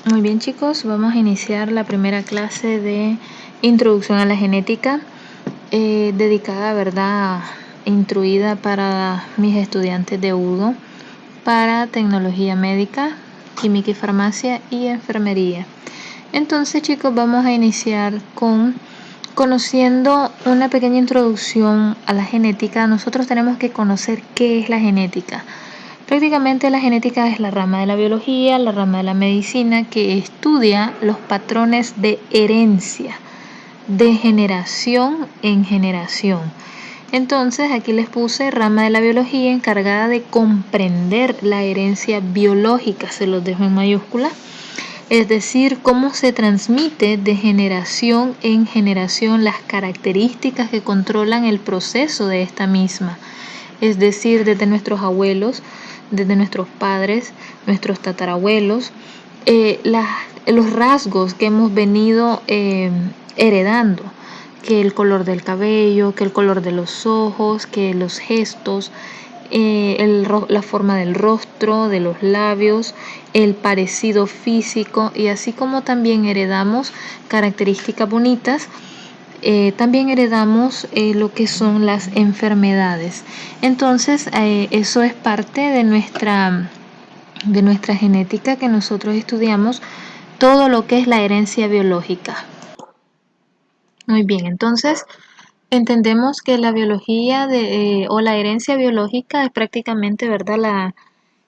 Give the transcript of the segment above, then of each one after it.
Muy bien, chicos, vamos a iniciar la primera clase de Introducción a la Genética, dedicada, ¿verdad?, instruida para mis estudiantes de UDO, para Tecnología Médica, Química y Farmacia y Enfermería. Entonces, chicos, vamos a iniciar conociendo una pequeña introducción a la genética. Nosotros tenemos que conocer qué es la genética. Prácticamente la genética es la rama de la biología, la rama de la medicina que estudia los patrones de herencia de generación en generación. Entonces aquí les puse rama de la biología encargada de comprender la herencia biológica, se los dejo en mayúscula, es decir, cómo se transmite de generación en generación las características que controlan el proceso de esta misma, es decir, desde nuestros abuelos, desde nuestros padres, nuestros tatarabuelos, los rasgos que hemos venido heredando, que el color del cabello, que el color de los ojos, que los gestos, la forma del rostro, de los labios, el parecido físico, y así como también heredamos características bonitas, también heredamos lo que son las enfermedades. Entonces, eso es parte de nuestra genética, que nosotros estudiamos todo lo que es la herencia biológica. Muy bien, entonces entendemos que la biología o la herencia biológica es prácticamente, ¿verdad?,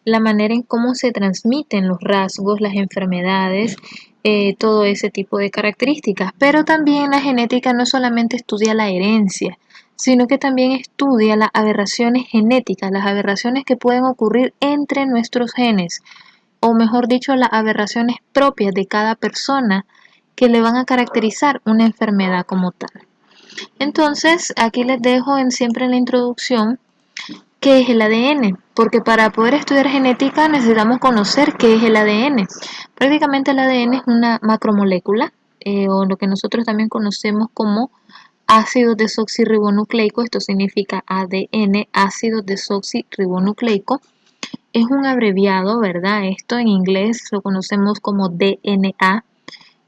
la manera en cómo se transmiten los rasgos, las enfermedades, todo ese tipo de características. Pero también la genética no solamente estudia la herencia, sino que también estudia las aberraciones genéticas, las aberraciones que pueden ocurrir entre nuestros genes, o mejor dicho, las aberraciones propias de cada persona que le van a caracterizar una enfermedad como tal. Entonces, aquí les dejo siempre en la introducción qué es el ADN, porque para poder estudiar genética necesitamos conocer qué es el ADN. Prácticamente el ADN es una macromolécula, o lo que nosotros también conocemos como ácido desoxirribonucleico. Esto significa ADN, ácido desoxirribonucleico. Es un abreviado, ¿verdad? Esto en inglés lo conocemos como DNA.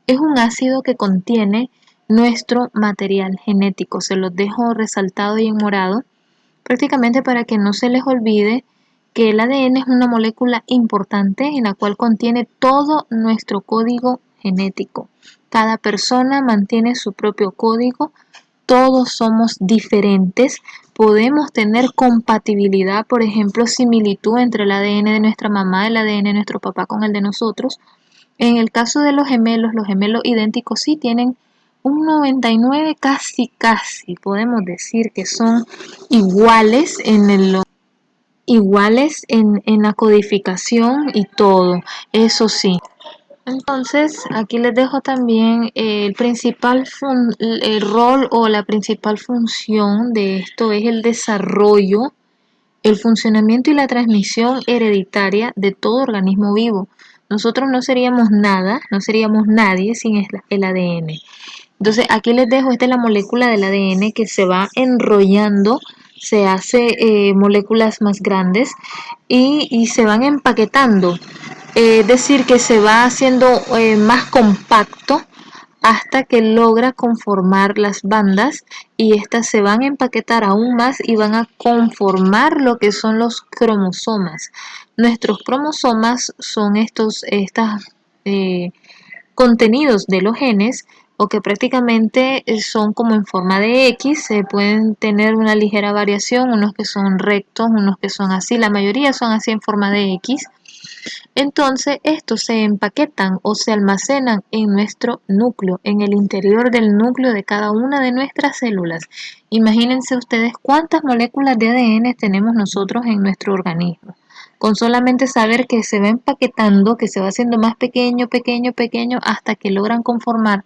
Es un ácido que contiene nuestro material genético. Se los dejo resaltado y en morado, prácticamente para que no se les olvide que el ADN es una molécula importante en la cual contiene todo nuestro código genético. Cada persona mantiene su propio código, todos somos diferentes, podemos tener compatibilidad, por ejemplo, similitud entre el ADN de nuestra mamá, el ADN de nuestro papá con el de nosotros. En el caso de los gemelos idénticos sí tienen un 99, casi podemos decir que son iguales en la codificación y todo, eso sí. Entonces, aquí les dejo también el rol o la principal función de esto es el desarrollo, el funcionamiento y la transmisión hereditaria de todo organismo vivo. Nosotros no seríamos nada, no seríamos nadie sin el ADN. Entonces, aquí les dejo, esta es la molécula del ADN que se va enrollando, se hace moléculas más grandes y se van empaquetando. Es decir, que se va haciendo más compacto hasta que logra conformar las bandas, y estas se van a empaquetar aún más y van a conformar lo que son los cromosomas. Nuestros cromosomas son estos contenidos de los genes, o que prácticamente son como en forma de X, se pueden tener una ligera variación, unos que son rectos, unos que son así, la mayoría son así en forma de X. Entonces estos se empaquetan o se almacenan en nuestro núcleo, en el interior del núcleo de cada una de nuestras células. Imagínense ustedes cuántas moléculas de ADN tenemos nosotros en nuestro organismo. Con solamente saber que se va empaquetando, que se va haciendo más pequeño, pequeño, pequeño, hasta que logran conformar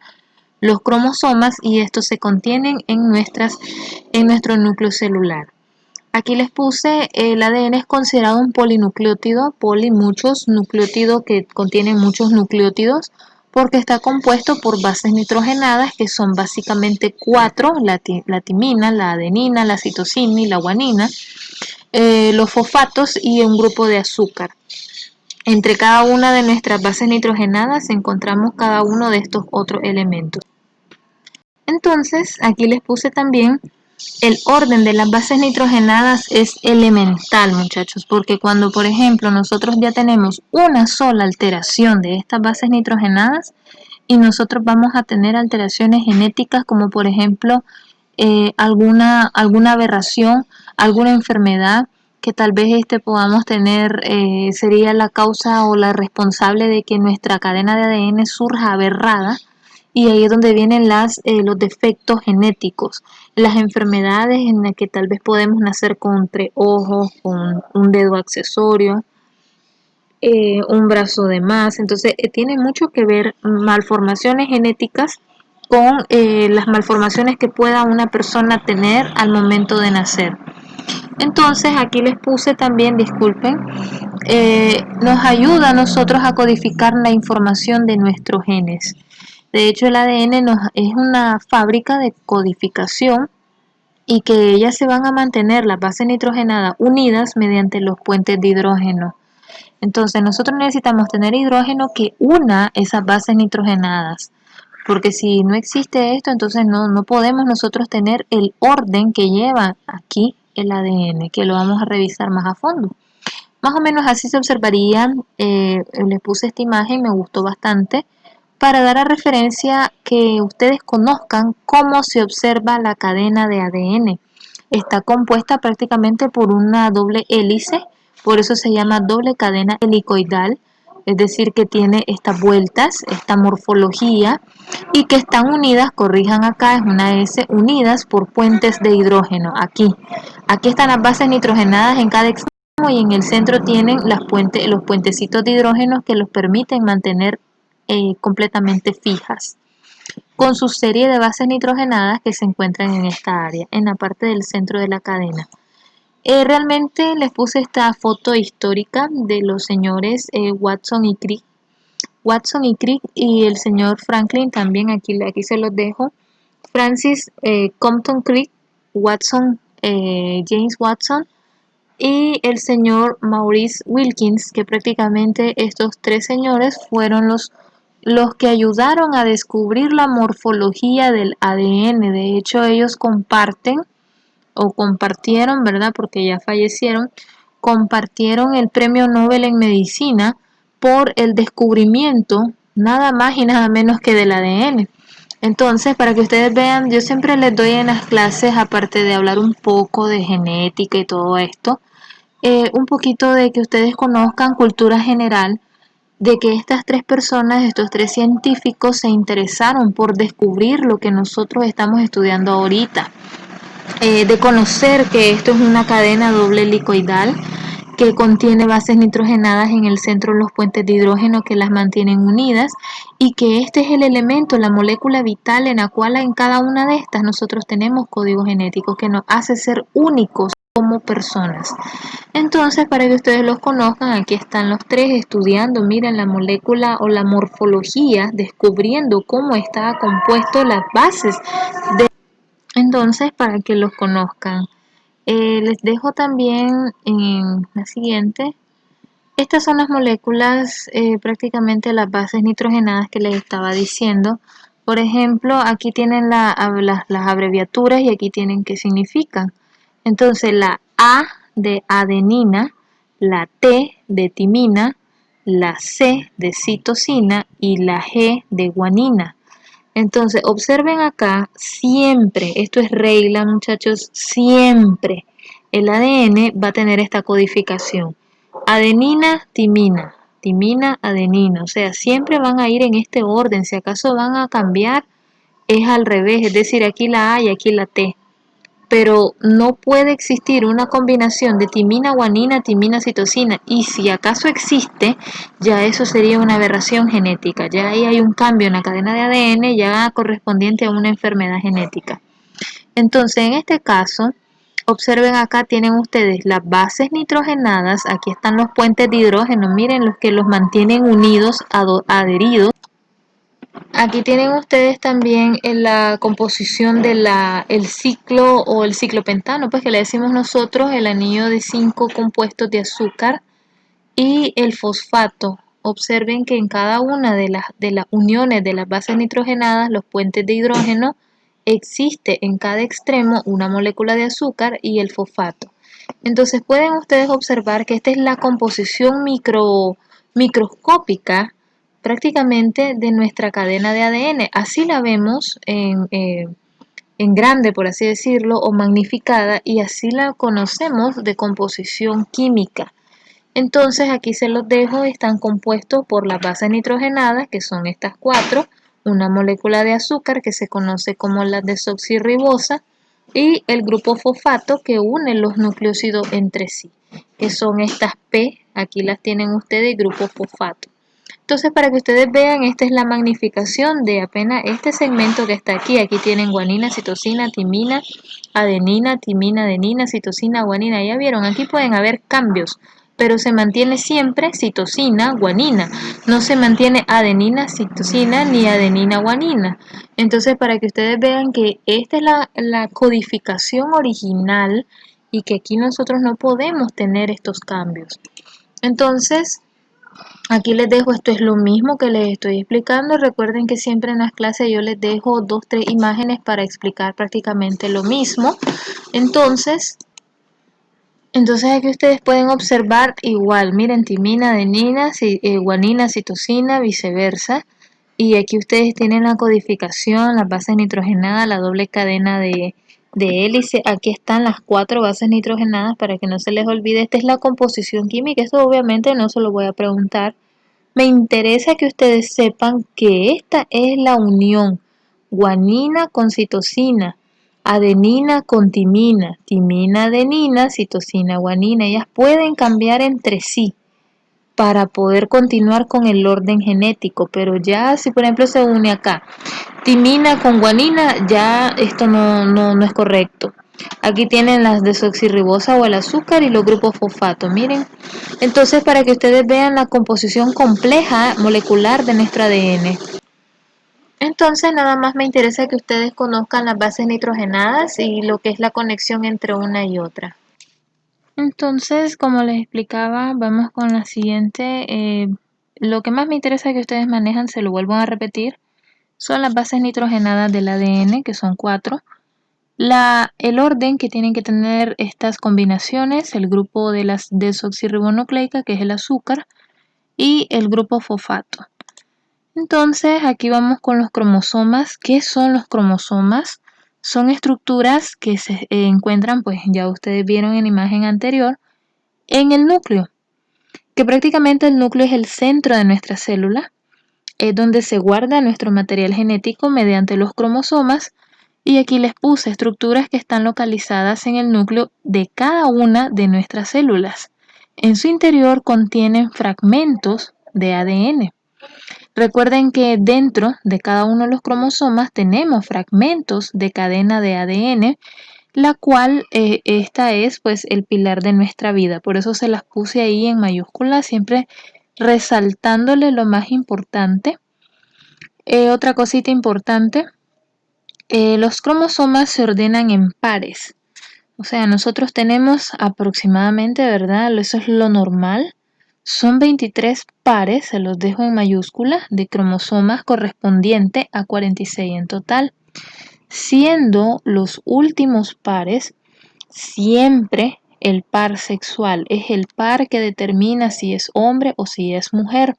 los cromosomas, y estos se contienen en nuestro núcleo celular. Aquí les puse, el ADN es considerado un polinucleótido, muchos nucleótidos que contienen muchos nucleótidos, porque está compuesto por bases nitrogenadas, que son básicamente 4, la timina, la adenina, la citosina y la guanina, los fosfatos y un grupo de azúcar. Entre cada una de nuestras bases nitrogenadas encontramos cada uno de estos otros elementos. Entonces, aquí les puse también el orden de las bases nitrogenadas es elemental, muchachos, porque cuando, por ejemplo, nosotros ya tenemos una sola alteración de estas bases nitrogenadas y nosotros vamos a tener alteraciones genéticas como, por ejemplo, alguna aberración, alguna enfermedad que tal vez podamos tener, sería la causa o la responsable de que nuestra cadena de ADN surja aberrada. Y ahí es donde vienen los defectos genéticos, las enfermedades en las que tal vez podemos nacer con 3 ojos, con un dedo accesorio, un brazo de más. Entonces, tiene mucho que ver malformaciones genéticas con las malformaciones que pueda una persona tener al momento de nacer. Entonces, aquí les puse también, disculpen, nos ayuda a nosotros a codificar la información de nuestros genes. De hecho, el ADN es una fábrica de codificación y que ellas se van a mantener, las bases nitrogenadas, unidas mediante los puentes de hidrógeno. Entonces, nosotros necesitamos tener hidrógeno que una esas bases nitrogenadas, porque si no existe esto, entonces no podemos nosotros tener el orden que lleva aquí el ADN, que lo vamos a revisar más a fondo. Más o menos así se observaría, les puse esta imagen, me gustó bastante, para dar a referencia que ustedes conozcan cómo se observa la cadena de ADN. Está compuesta prácticamente por una doble hélice, por eso se llama doble cadena helicoidal, es decir, que tiene estas vueltas, esta morfología, y que están unidas, corrijan acá, es una S, unidas por puentes de hidrógeno. Aquí están las bases nitrogenadas en cada extremo y en el centro tienen los puentecitos de hidrógeno que los permiten mantener completamente fijas, con su serie de bases nitrogenadas que se encuentran en esta área, en la parte del centro de la cadena. Realmente les puse esta foto histórica de los señores Watson y Crick. Watson y Crick y el señor Franklin también, aquí se los dejo. Francis Compton Crick, Watson, James Watson y el señor Maurice Wilkins, que prácticamente estos 3 señores fueron los que ayudaron a descubrir la morfología del ADN. De hecho, ellos compartieron, ¿verdad? Porque ya fallecieron, compartieron el premio Nobel en medicina por el descubrimiento nada más y nada menos que del ADN. Entonces, para que ustedes vean, yo siempre les doy en las clases, aparte de hablar un poco de genética y todo esto, un poquito de que ustedes conozcan cultura general, de que estas 3 personas, estos 3 científicos, se interesaron por descubrir lo que nosotros estamos estudiando ahorita, de conocer que esto es una cadena doble helicoidal que contiene bases nitrogenadas en el centro, los puentes de hidrógeno que las mantienen unidas, y que este es el elemento, la molécula vital en la cual en cada una de estas nosotros tenemos código genético que nos hace ser únicos como personas. Entonces, para que ustedes los conozcan, aquí están los 3 estudiando, miren la molécula o la morfología, descubriendo cómo está compuesto las bases. Entonces, para que los conozcan, les dejo también en la siguiente. Estas son las moléculas, prácticamente las bases nitrogenadas que les estaba diciendo. Por ejemplo, aquí tienen las abreviaturas y aquí tienen qué significan. Entonces, la A de adenina, la T de timina, la C de citosina y la G de guanina. Entonces, observen acá, siempre, esto es regla, muchachos, siempre el ADN va a tener esta codificación. Adenina, timina, timina, adenina. O sea, siempre van a ir en este orden. Si acaso van a cambiar, es al revés, es decir, aquí la A y aquí la T. Pero no puede existir una combinación de timina, guanina, timina, citosina. Y si acaso existe, ya eso sería una aberración genética. Ya ahí hay un cambio en la cadena de ADN ya correspondiente a una enfermedad genética. Entonces, en este caso, observen acá, tienen ustedes las bases nitrogenadas. Aquí están los puentes de hidrógeno. Miren los que los mantienen unidos, adheridos. Aquí tienen ustedes también en la composición de el ciclo o el ciclopentano, pues que le decimos nosotros, el anillo de 5 compuestos de azúcar, y el fosfato. Observen que en cada una de las uniones de las bases nitrogenadas, los puentes de hidrógeno, existe en cada extremo una molécula de azúcar y el fosfato. Entonces pueden ustedes observar que esta es la composición microscópica prácticamente de nuestra cadena de ADN. Así la vemos en grande, por así decirlo, o magnificada, y así la conocemos de composición química. Entonces aquí se los dejo, están compuestos por las bases nitrogenadas, que son estas cuatro, una molécula de azúcar que se conoce como la desoxirribosa y el grupo fosfato que une los nucleósidos entre sí, que son estas P, aquí las tienen ustedes, grupo fosfato. Entonces, para que ustedes vean, esta es la magnificación de apenas este segmento que está aquí. Aquí tienen guanina, citosina, timina, adenina, citosina, guanina. Ya vieron, aquí pueden haber cambios, pero se mantiene siempre citosina, guanina. No se mantiene adenina, citosina ni adenina, guanina. Entonces, para que ustedes vean que esta es la codificación original y que aquí nosotros no podemos tener estos cambios. Entonces, aquí les dejo, esto es lo mismo que les estoy explicando. Recuerden que siempre en las clases yo les dejo 2, 3 imágenes para explicar prácticamente lo mismo. Entonces aquí ustedes pueden observar igual, miren, timina, adenina, guanina, citosina, viceversa. Y aquí ustedes tienen la codificación, las bases nitrogenadas, la doble cadena de hélice. Aquí están las 4 bases nitrogenadas para que no se les olvide. Esta es la composición química. Esto obviamente no se lo voy a preguntar. Me interesa que ustedes sepan que esta es la unión guanina con citosina, adenina con timina, timina, adenina, citosina, guanina. Ellas pueden cambiar entre sí para poder continuar con el orden genético, pero ya si por ejemplo se une acá timina con guanina, ya esto no es correcto. Aquí tienen las desoxirribosa o el azúcar y los grupos fosfato, miren. Entonces, para que ustedes vean la composición compleja molecular de nuestro ADN. Entonces, nada más me interesa que ustedes conozcan las bases nitrogenadas y lo que es la conexión entre una y otra. Entonces, como les explicaba, vamos con la siguiente. Lo que más me interesa que ustedes manejan, se lo vuelvo a repetir, son las bases nitrogenadas del ADN, que son 4. El orden que tienen que tener estas combinaciones, el grupo de las desoxirribonucleica, que es el azúcar, y el grupo fosfato. Entonces, aquí vamos con los cromosomas. ¿Qué son los cromosomas? Son estructuras que se encuentran, pues ya ustedes vieron en la imagen anterior, en el núcleo, que prácticamente el núcleo es el centro de nuestra célula, es donde se guarda nuestro material genético mediante los cromosomas. Y aquí les puse estructuras que están localizadas en el núcleo de cada una de nuestras células. En su interior contienen fragmentos de ADN. Recuerden que dentro de cada uno de los cromosomas tenemos fragmentos de cadena de ADN, la cual esta es pues el pilar de nuestra vida. Por eso se las puse ahí en mayúsculas, siempre resaltándole lo más importante. Otra cosita importante, los cromosomas se ordenan en pares. O sea, nosotros tenemos aproximadamente, ¿verdad? Eso es lo normal. Son 23 pares, se los dejo en mayúscula, de cromosomas correspondiente a 46 en total. Siendo los últimos pares siempre el par sexual. Es el par que determina si es hombre o si es mujer.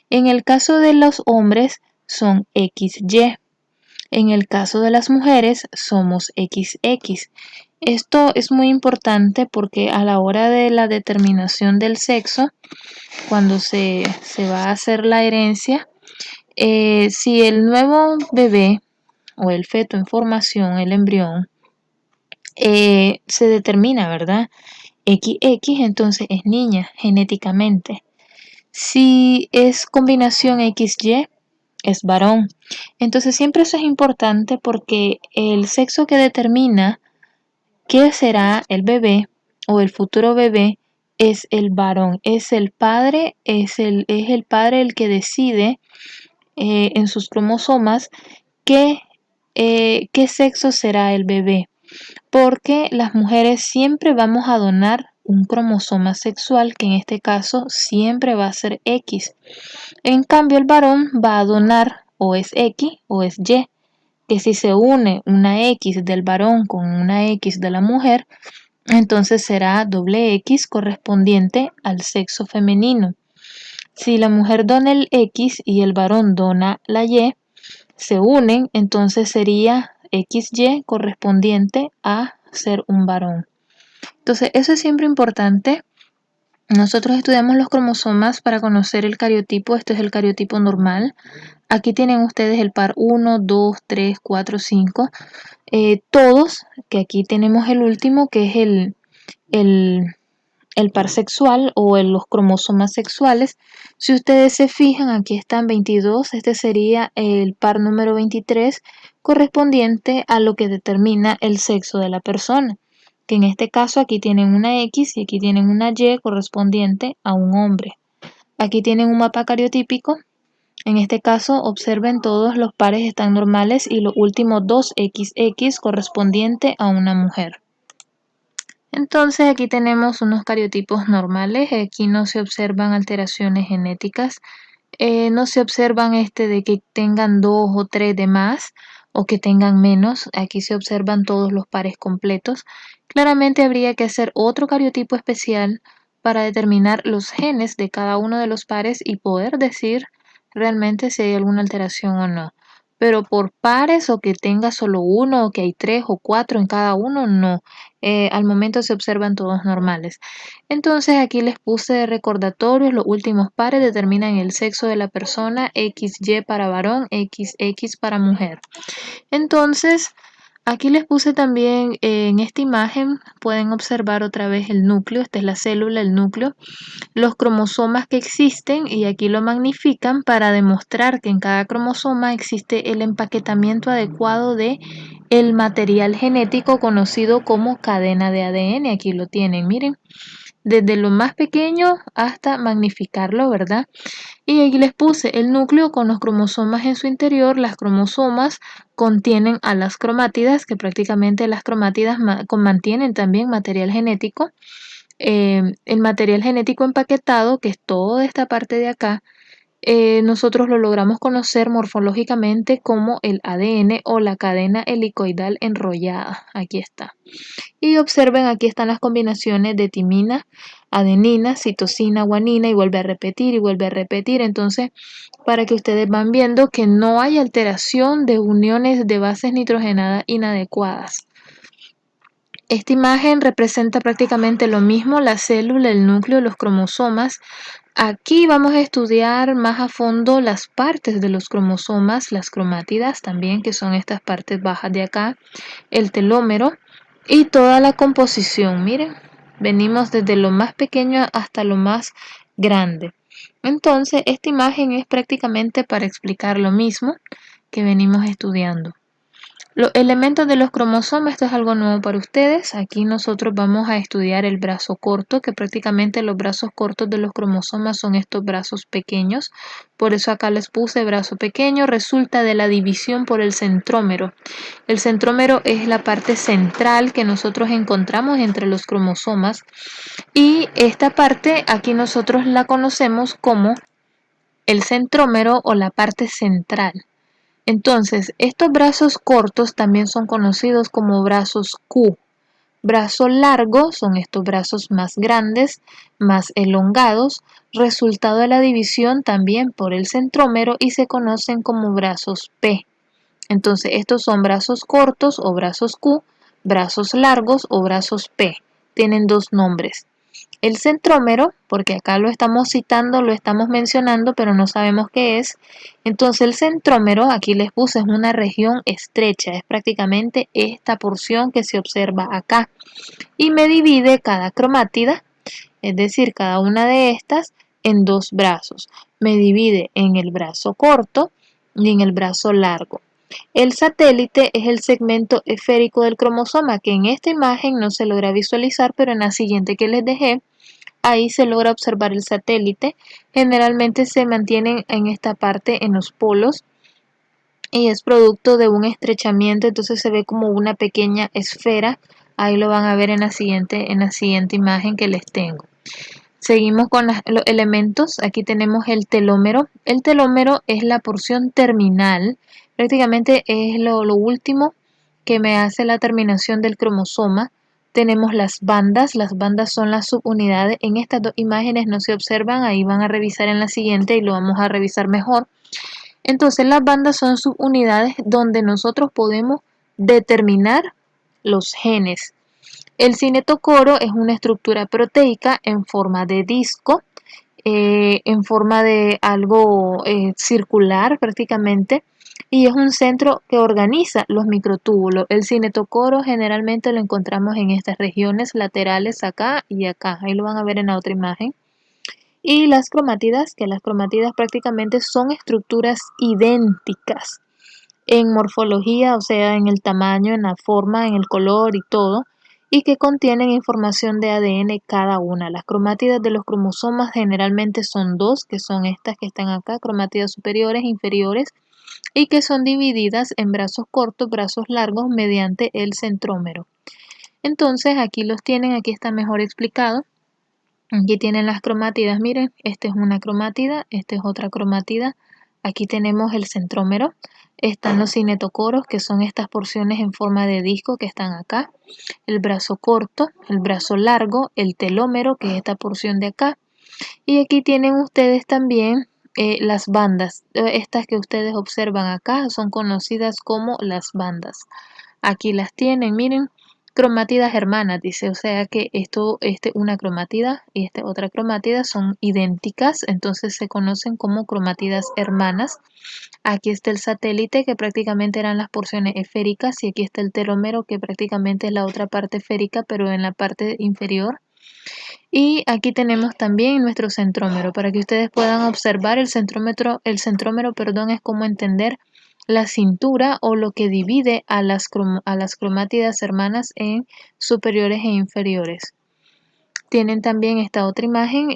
En el caso de los hombres son XY. En el caso de las mujeres somos XX. Esto es muy importante porque a la hora de la determinación del sexo, cuando se va a hacer la herencia, si el nuevo bebé o el feto en formación, el embrión, se determina, ¿verdad? XX, entonces es niña genéticamente. Si es combinación XY, es varón. Entonces siempre eso es importante porque el sexo que determina qué será el bebé o el futuro bebé es el varón, es el padre, es el padre el que decide en sus cromosomas qué sexo será el bebé, porque las mujeres siempre vamos a donar un cromosoma sexual, que en este caso siempre va a ser X. En cambio, el varón va a donar o es X o es Y, que si se une una X del varón con una X de la mujer, entonces será doble X correspondiente al sexo femenino. Si la mujer dona el X y el varón dona la Y, se unen, entonces sería XY correspondiente a ser un varón. Entonces, eso es siempre importante. Nosotros estudiamos los cromosomas para conocer el cariotipo. Esto es el cariotipo normal. Aquí tienen ustedes el par 1, 2, 3, 4, 5. Todos, que aquí tenemos el último, que es el el par sexual o los cromosomas sexuales. Si ustedes se fijan, aquí están 22, este sería el par número 23, correspondiente a lo que determina el sexo de la persona, que en este caso aquí tienen una X y aquí tienen una Y correspondiente a un hombre. Aquí tienen un mapa cariotípico. En este caso, observen, todos los pares están normales y los últimos dos XX correspondiente a una mujer. Entonces aquí tenemos unos cariotipos normales, aquí no se observan alteraciones genéticas, no se observan de que tengan 2 o 3 de más o que tengan menos, aquí se observan todos los pares completos. Claramente habría que hacer otro cariotipo especial para determinar los genes de cada uno de los pares y poder decir realmente si hay alguna alteración o no. Pero por pares o que tenga solo uno o que hay 3 o 4 en cada uno, no. Al momento se observan todos normales. Entonces aquí les puse recordatorios, los últimos pares determinan el sexo de la persona, XY para varón, XX para mujer. Entonces, aquí les puse también en esta imagen, pueden observar otra vez el núcleo, esta es la célula, el núcleo, los cromosomas que existen y aquí lo magnifican para demostrar que en cada cromosoma existe el empaquetamiento adecuado de el material genético conocido como cadena de ADN. Aquí lo tienen, miren, desde lo más pequeño hasta magnificarlo, ¿verdad? Y aquí les puse el núcleo con los cromosomas en su interior. Las cromosomas contienen a las cromátidas, que prácticamente las cromátidas mantienen también material genético. El material genético empaquetado, que es toda esta parte de acá, nosotros lo logramos conocer morfológicamente como el ADN o la cadena helicoidal enrollada. Aquí está. Y observen, aquí están las combinaciones de timina, adenina, citosina, guanina y vuelve a repetir y vuelve a repetir. Entonces, para que ustedes van viendo que no hay alteración de uniones de bases nitrogenadas inadecuadas. Esta imagen representa prácticamente lo mismo, la célula, el núcleo, los cromosomas. Aquí vamos a estudiar más a fondo las partes de los cromosomas, las cromátidas también, que son estas partes bajas de acá, el telómero y toda la composición. Miren, venimos desde lo más pequeño hasta lo más grande. Entonces, esta imagen es prácticamente para explicar lo mismo que venimos estudiando. Los elementos de los cromosomas, esto es algo nuevo para ustedes. Aquí nosotros vamos a estudiar el brazo corto, que prácticamente los brazos cortos de los cromosomas son estos brazos pequeños. Por eso acá les puse brazo pequeño, resulta de la división por el centrómero. El centrómero es la parte central que nosotros encontramos entre los cromosomas y esta parte aquí nosotros la conocemos como el centrómero o la parte central. Entonces, estos brazos cortos también son conocidos como brazos Q. Brazo largo son estos brazos más grandes, más elongados, resultado de la división también por el centrómero y se conocen como brazos P. Entonces, estos son brazos cortos o brazos Q, brazos largos o brazos P. Tienen dos nombres. El centrómero, porque acá lo estamos citando, lo estamos mencionando, pero no sabemos qué es. Entonces el centrómero, aquí les puse, es una región estrecha, es prácticamente esta porción que se observa acá. Y me divide cada cromátida, es decir, cada una de estas, en dos brazos. Me divide en el brazo corto y en el brazo largo. El satélite es el segmento esférico del cromosoma, que en esta imagen no se logra visualizar, pero en la siguiente que les dejé, ahí se logra observar el satélite. Generalmente se mantienen en esta parte en los polos y es producto de un estrechamiento, entonces se ve como una pequeña esfera Ahí lo van a ver en la siguiente imagen que les tengo. Seguimos con los elementos. Aquí tenemos el telómero. El telómero es la porción terminal. Prácticamente es lo último que me hace la terminación del cromosoma. Tenemos las bandas. Las bandas son las subunidades. En estas dos imágenes no se observan. Ahí van a revisar en la siguiente y lo vamos a revisar mejor. Entonces las bandas son subunidades donde nosotros podemos determinar los genes. El cinetocoro es una estructura proteica en forma de disco, en forma de algo circular prácticamente, y es un centro que organiza los microtúbulos. El cinetocoro generalmente lo encontramos en estas regiones laterales acá y acá. Ahí lo van a ver en la otra imagen. Y las cromátidas, que las cromátidas prácticamente son estructuras idénticas en morfología, o sea, en el tamaño, en la forma, en el color y todo, y que contienen información de ADN cada una. Las cromátidas de los cromosomas generalmente son dos, que son estas que están acá, cromátidas superiores e inferiores, y que son divididas en brazos cortos, brazos largos, mediante el centrómero. Entonces, aquí los tienen, aquí está mejor explicado. Aquí tienen las cromátidas, miren, esta es una cromátida, esta es otra cromátida. Aquí tenemos el centrómero, están los cinetocoros, que son estas porciones en forma de disco que están acá, el brazo corto, el brazo largo, el telómero, que es esta porción de acá. Y aquí tienen ustedes también las bandas, estas que ustedes observan acá son conocidas como las bandas. Aquí las tienen, miren, cromátidas hermanas, dice, o sea que una cromatida y esta otra cromatida son idénticas, entonces se conocen como cromátidas hermanas. Aquí está el satélite, que prácticamente eran las porciones esféricas, y aquí está el telómero, que prácticamente es la otra parte esférica, pero en la parte inferior. Y aquí tenemos también nuestro centrómero, para que ustedes puedan observar el centrómero, perdón, es como entender la cintura o lo que divide a las cromátidas hermanas en superiores e inferiores. Tienen también esta otra imagen,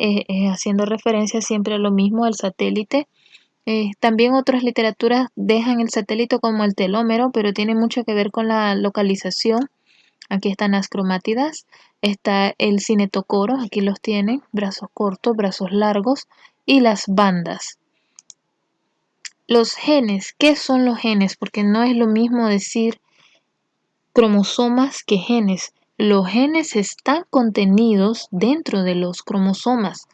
haciendo referencia siempre a lo mismo, al satélite. También otras literaturas dejan el satélite como el telómero, pero tiene mucho que ver con la localización. Aquí están las cromátidas, está el cinetocoro, aquí los tienen, brazos cortos, brazos largos, y las bandas. Los genes, ¿qué son los genes? Porque no es lo mismo decir cromosomas que genes. Los genes están contenidos dentro de los cromosomas.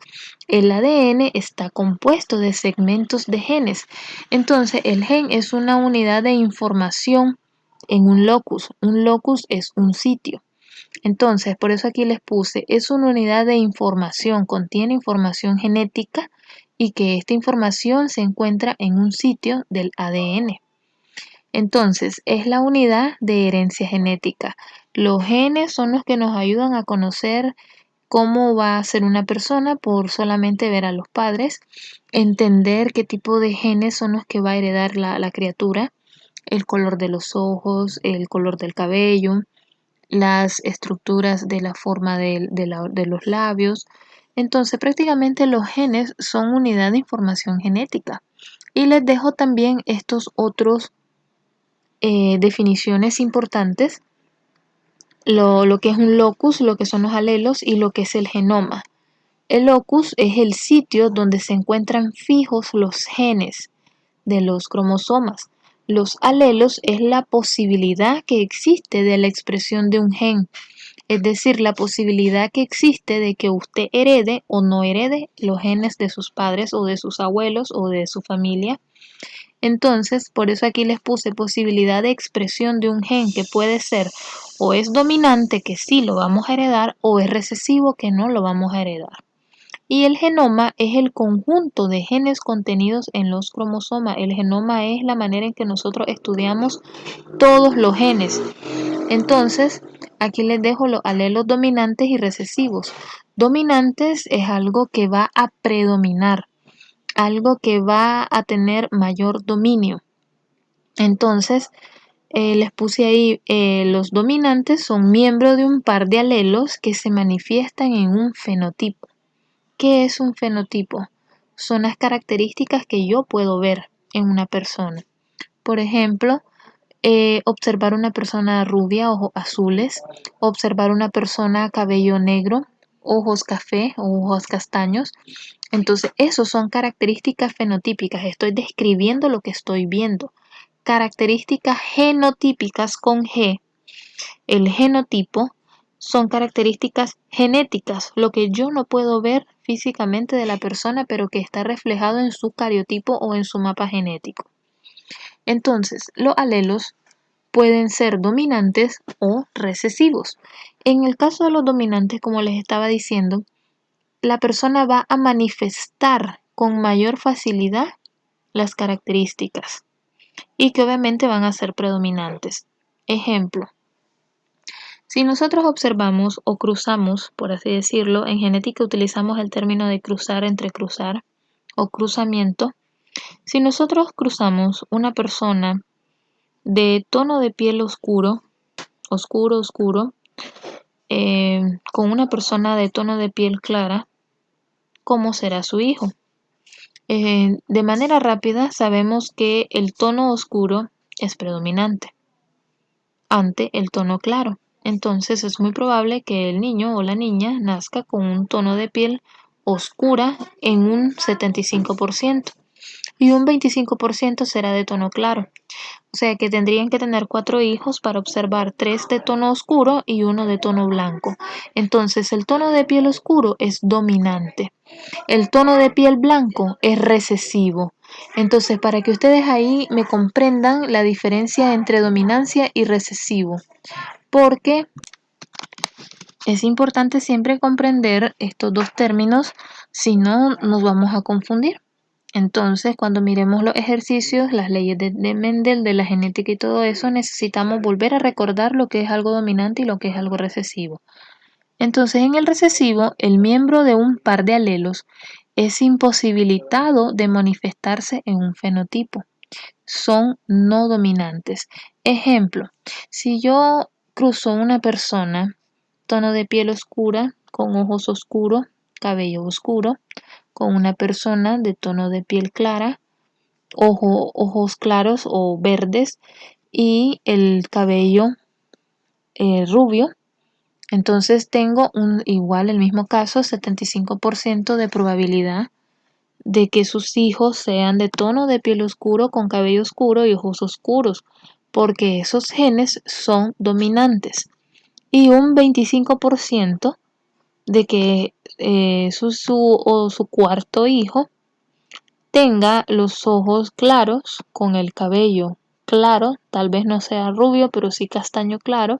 El ADN está compuesto de segmentos de genes. Entonces, el gen es una unidad de información en un locus. Un locus es un sitio. Entonces, por eso aquí les puse, es una unidad de información, contiene información genética y que esta información se encuentra en un sitio del ADN. Entonces, es la unidad de herencia genética. Los genes son los que nos ayudan a conocer cómo va a ser una persona por solamente ver a los padres, entender qué tipo de genes son los que va a heredar la criatura, el color de los ojos, el color del cabello, las estructuras de la forma de los labios. Entonces, prácticamente los genes son unidad de información genética. Y les dejo también estos otros definiciones importantes, lo que es un locus, lo que son los alelos y lo que es el genoma. El locus es el sitio donde se encuentran fijos los genes de los cromosomas. Los alelos es la posibilidad que existe de la expresión de un gen, es decir, la posibilidad que existe de que usted herede o no herede los genes de sus padres o de sus abuelos o de su familia. Entonces, por eso aquí les puse posibilidad de expresión de un gen, que puede ser o es dominante, que sí lo vamos a heredar, o es recesivo, que no lo vamos a heredar. Y el genoma es el conjunto de genes contenidos en los cromosomas. El genoma es la manera en que nosotros estudiamos todos los genes. Entonces, aquí les dejo los alelos dominantes y recesivos. Dominantes es algo que va a predominar, algo que va a tener mayor dominio. Entonces, les puse ahí, los dominantes son miembros de un par de alelos que se manifiestan en un fenotipo. ¿Qué es un fenotipo? Son las características que yo puedo ver en una persona. Por ejemplo, observar una persona rubia, ojos azules, observar una persona cabello negro, ojos café o ojos castaños. Entonces, esos son características fenotípicas. Estoy describiendo lo que estoy viendo. Características genotípicas con G. El genotipo son características genéticas, lo que yo no puedo ver físicamente de la persona, pero que está reflejado en su cariotipo o en su mapa genético. Entonces, los alelos pueden ser dominantes o recesivos. En el caso de los dominantes, como les estaba diciendo, la persona va a manifestar con mayor facilidad las características y que obviamente van a ser predominantes. Ejemplo, si nosotros observamos o cruzamos, por así decirlo, en genética utilizamos el término de cruzar entre cruzar o cruzamiento. Si nosotros cruzamos una persona de tono de piel oscuro, oscuro, con una persona de tono de piel clara, ¿cómo será su hijo? De manera rápida sabemos que el tono oscuro es predominante ante el tono claro. Entonces es muy probable que el niño o la niña nazca con un tono de piel oscura en un 75% y un 25% será de tono claro. O sea que tendrían que tener 4 hijos para observar 3 de tono oscuro y 1 de tono blanco. Entonces el tono de piel oscuro es dominante. El tono de piel blanco es recesivo. Entonces, para que ustedes ahí me comprendan la diferencia entre dominancia y recesivo, porque es importante siempre comprender estos dos términos, si no nos vamos a confundir. Entonces, cuando miremos los ejercicios, las leyes de Mendel, de la genética y todo eso, necesitamos volver a recordar lo que es algo dominante y lo que es algo recesivo. Entonces, en el recesivo, el miembro de un par de alelos es imposibilitado de manifestarse en un fenotipo. Son no dominantes. Ejemplo, si yo cruzo una persona, tono de piel oscura, con ojos oscuros, cabello oscuro, con una persona de tono de piel clara, ojos claros o verdes y el cabello rubio, entonces tengo igual el mismo caso, 75% de probabilidad de que sus hijos sean de tono de piel oscuro con cabello oscuro y ojos oscuros, porque esos genes son dominantes. Y un 25% de que su cuarto hijo tenga los ojos claros con el cabello claro, tal vez no sea rubio, pero sí castaño claro,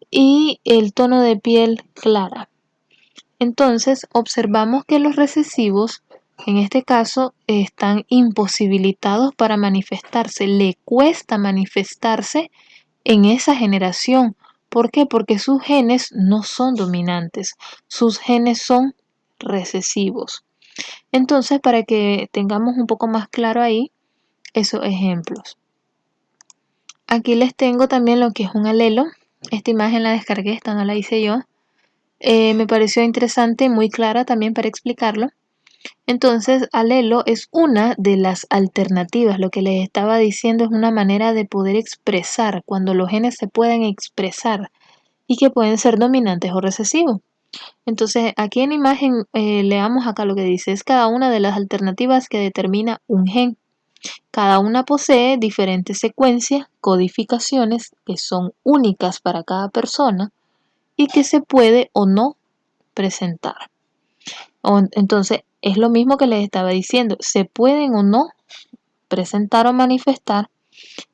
y el tono de piel clara. Entonces, observamos que los recesivos, en este caso, están imposibilitados para manifestarse. Le cuesta manifestarse en esa generación. ¿Por qué? Porque sus genes no son dominantes. Sus genes son recesivos. Entonces, para que tengamos un poco más claro ahí esos ejemplos. Aquí les tengo también lo que es un alelo. Esta imagen la descargué, esta no la hice yo. Me pareció interesante y muy clara también para explicarlo. Entonces, alelo es una de las alternativas. Lo que les estaba diciendo es una manera de poder expresar, cuando los genes se pueden expresar y que pueden ser dominantes o recesivos. Entonces, aquí en la imagen, leamos acá lo que dice. Es cada una de las alternativas que determina un gen. Cada una posee diferentes secuencias, codificaciones que son únicas para cada persona y que se puede o no presentar. Entonces, es lo mismo que les estaba diciendo, se pueden o no presentar o manifestar,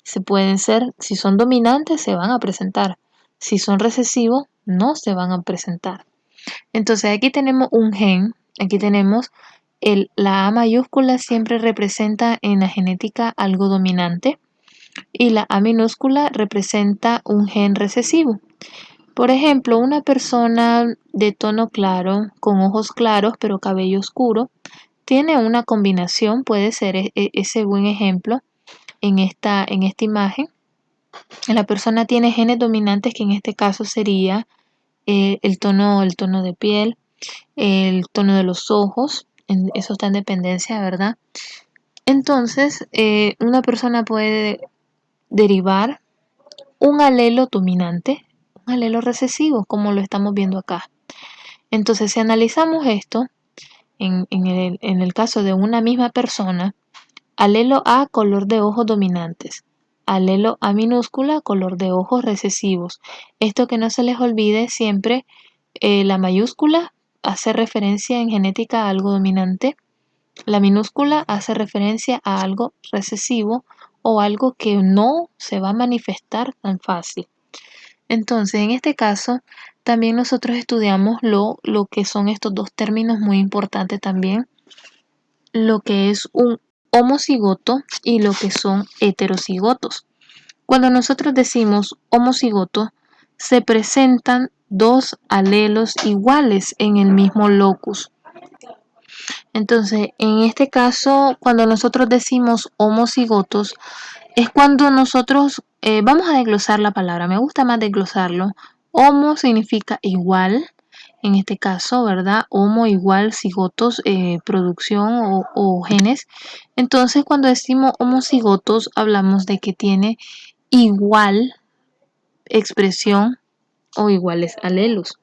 se pueden ser, si son dominantes, se van a presentar, si son recesivos, no se van a presentar. Entonces, aquí tenemos un gen, aquí tenemos la A mayúscula siempre representa en la genética algo dominante y la A minúscula representa un gen recesivo. Por ejemplo, una persona de tono claro, con ojos claros pero cabello oscuro, tiene una combinación, puede ser ese buen ejemplo en esta imagen. La persona tiene genes dominantes que en este caso sería el tono de piel, el tono de los ojos, eso está en dependencia, ¿verdad? Entonces, una persona puede derivar un alelo dominante, un alelo recesivo, como lo estamos viendo acá. Entonces, si analizamos esto, en el caso de una misma persona, alelo A, color de ojos dominantes. Alelo A minúscula, color de ojos recesivos. Esto que no se les olvide siempre, la mayúscula hace referencia en genética a algo dominante. La minúscula hace referencia a algo recesivo o algo que no se va a manifestar tan fácil. Entonces, en este caso, también nosotros estudiamos lo que son estos dos términos muy importantes también, lo que es un homocigoto y lo que son heterocigotos. Cuando nosotros decimos homocigoto, se presentan dos alelos iguales en el mismo locus. Entonces, en este caso, cuando nosotros decimos homocigotos, es cuando nosotros, vamos a desglosar la palabra, me gusta más desglosarlo. Homo significa igual, en este caso, ¿verdad? Homo igual cigotos, producción o genes. Entonces, cuando decimos homocigotos, hablamos de que tiene igual expresión o iguales alelos.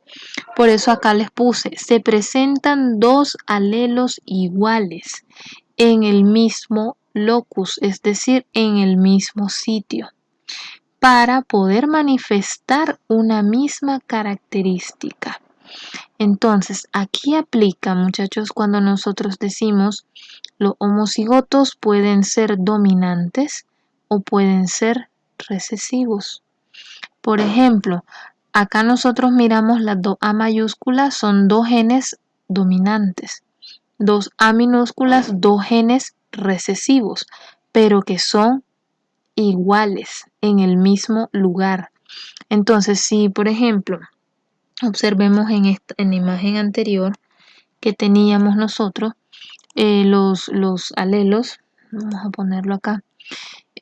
Por eso acá les puse, se presentan dos alelos iguales en el mismo locus, es decir, en el mismo sitio, para poder manifestar una misma característica. Entonces, aquí aplica, muchachos, cuando nosotros decimos los homocigotos pueden ser dominantes o pueden ser recesivos. Por ejemplo, acá nosotros miramos las dos A mayúsculas, son dos genes dominantes. Dos A minúsculas, dos genes recesivos, pero que son iguales en el mismo lugar. Entonces, si por ejemplo, observemos en la imagen anterior que teníamos nosotros, los alelos, vamos a ponerlo acá,